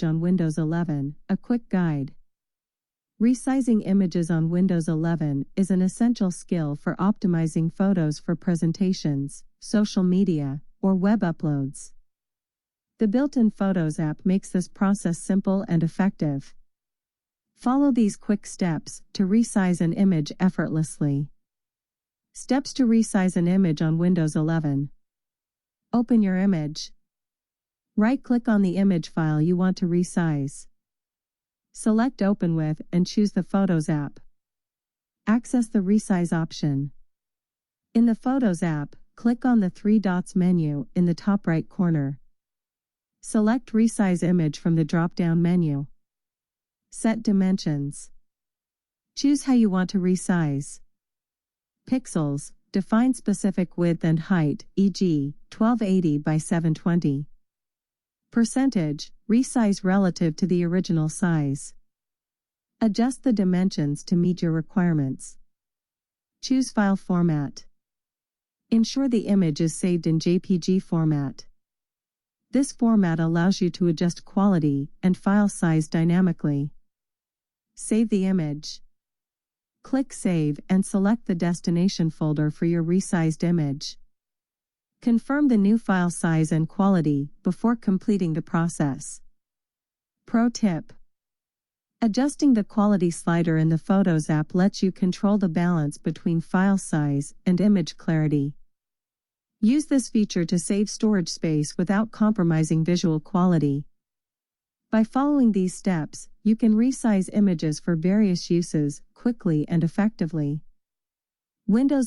on Windows 11, a quick guide. Resizing images on Windows 11 is an essential skill for optimizing photos for presentations, social media, or web uploads. The built-in Photos app makes this process simple and effective. Follow these quick steps to resize an image effortlessly. Steps to resize an image on Windows 11. Open your image. Right-click on the image file you want to resize. Select Open With and choose the Photos app. Access the Resize option. In the Photos app, click on the three dots menu in the top right corner. Select Resize Image from the drop-down menu. Set dimensions. Choose how you want to resize. Pixels, define specific width and height, e.g., 1280 by 720. Percentage, resize relative to the original size. Adjust the dimensions to meet your requirements. Choose File Format. Ensure the image is saved in JPG format. This format allows you to adjust quality and file size dynamically. Save the image. Click Save and select the destination folder for your resized image. Confirm the new file size and quality before completing the process. Pro tip: adjusting the quality slider in the Photos app lets you control the balance between file size and image clarity. Use this feature to save storage space without compromising visual quality. By following these steps, you can resize images for various uses quickly and effectively. Windows